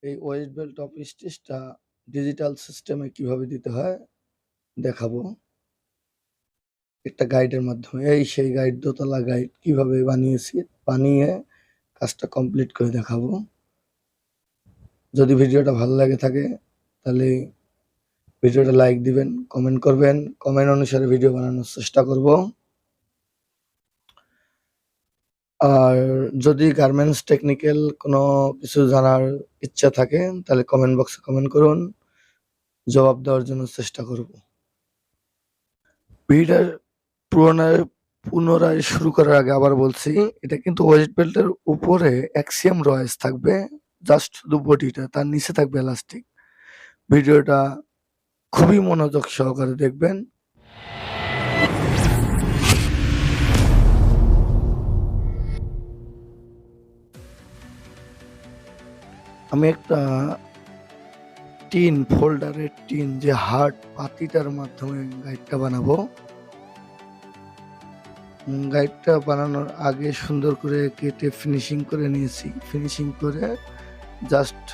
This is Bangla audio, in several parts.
এই ওয়েস্ট বেল্ট টপ স্টিচটা ডিজিটাল সিস্টেমে কিভাবে দিতে হয় দেখাবো একটা গাইডের মাধ্যমে। এই সেই গাইড, দোতলা গাইড কিভাবে বানিয়ে কাজটা কমপ্লিট করে দেখাবো। যদি ভিডিওটা ভালো লাগে থাকে তাহলে ভিডিওটা লাইক দিবেন, কমেন্ট করবেন। কমেন্ট অনুসারে ভিডিও বানানোর চেষ্টা করব। আর যদি গার্মেন্টস টেকনিক্যাল কোনো কিছু জানার ইচ্ছা থাকে তাহলে কমেন্ট বক্সে কমেন্ট করুন, জবাব দেওয়ার জন্য চেষ্টা করব। ভিডিওর পুনরায় শুরু করার আগে আবার বলছি, এটা কিন্তু ওয়েস্ট বেল্টের উপরে অ্যাক্সিয়াম রয়েস থাকবে, জাস্ট শুধু বডিটা, তার নিচে থাকবে এলাস্টিক। ভিডিওটা খুবই মনোযোগ সহকারে দেখবেন। আমি একটা ফোল্ডারের টিন যে হার্ড পাতিটার মাধ্যমে গাইডটা বানাবো। গাইডটা বানানোর আগে সুন্দর করে কেটে ফিনিশিং করে নিয়েছি। ফিনিশিং করে জাস্ট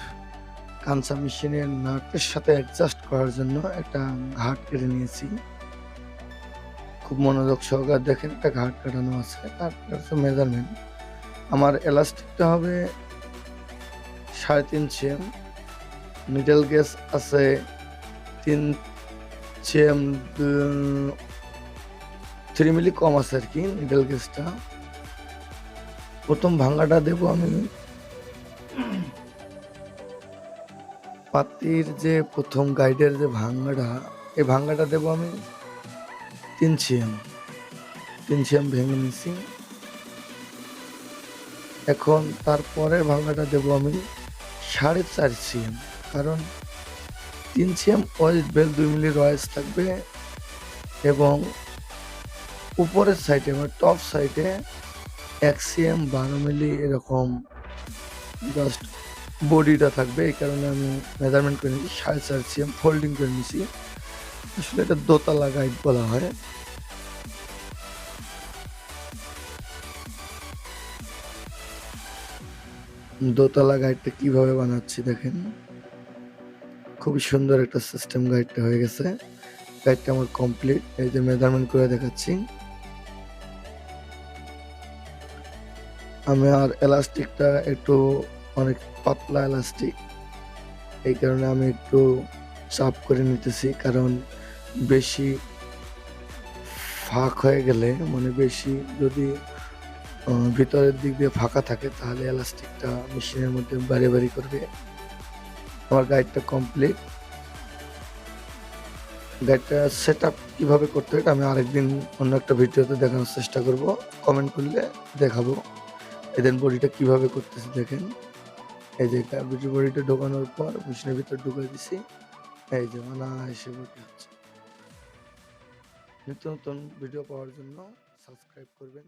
কানসা মেশিনের নাটের সাথে অ্যাডজাস্ট করার জন্য একটা ঘাট কেটে নিয়েছি। খুব মনোযোগ সহকারে দেখেন, একটা ঘাট কাটানো আছে, তারপর মেজারমেন্ট। আমার এলাস্টিকটা হবে 3.5 cm, নিডল গেজ আছে 3 cm, 3 মিলি কম আছে আর কি নিডল গেজটা। প্রথম ভাঙাটা দেব আমি পাতির যে প্রথম গাইডের যে ভাঙাটা, এই ভাঙাটা দেব আমি 3 cm ভেঙে নিছি। এখন তারপরে ভাঙাটা দেব আমি 4.5 cm, কারণ 3 cm ওয়েস্ট বেল্ট 2 মিলি রয়েস থাকবে এবং উপরের সাইডে মানে টপ সাইডে 1 cm 12 মিলি এরকম জাস্ট বডিটা থাকবে। এই কারণে আমি মেজারমেন্ট করে নিয়েছি 4.5 cm, ফোল্ডিং করে নিয়েছি। আসলে এটা দোতলা গাইড বলা হয়। দোতলা গাইডটা কিভাবে বানাচ্ছি দেখেন, খুবই সুন্দর একটা সিস্টেম গাইডটা হয়ে গেছে। গাইডটা আমার কমপ্লিট, এই যে মেজারমেন্ট করে দেখাচ্ছি। আমি আর এলাস্টিকটা একটু অনেক পাতলা এলাস্টিক, এই কারণে আমি একটু চাপ করে নিতেছি, কারণ বেশি ফাঁক হয়ে গেলে মানে বেশি যদি ভিতরের দিক দিয়ে ফাঁকা থাকে তাহলে এলাস্টিকটা মেশিনের মধ্যে বাড়ি করবে। আমার গাইডটা কমপ্লিট। গাইডটা সেট আপ কীভাবে করতে হয় আমি আরেকদিন অন্য একটা ভিডিওতে দেখানোর চেষ্টা করব। কমেন্ট করলে দেখাবো। এদের বডিটা কিভাবে করতেছি দেখেন। এই যে বডিটা ঢোকানোর পর মেশিনের ভিতর ঢুকিয়ে দিছি, এই যে এসে বডি হচ্ছে। নিত্য নতুন ভিডিও পাওয়ার জন্য সাবস্ক্রাইব করবেন।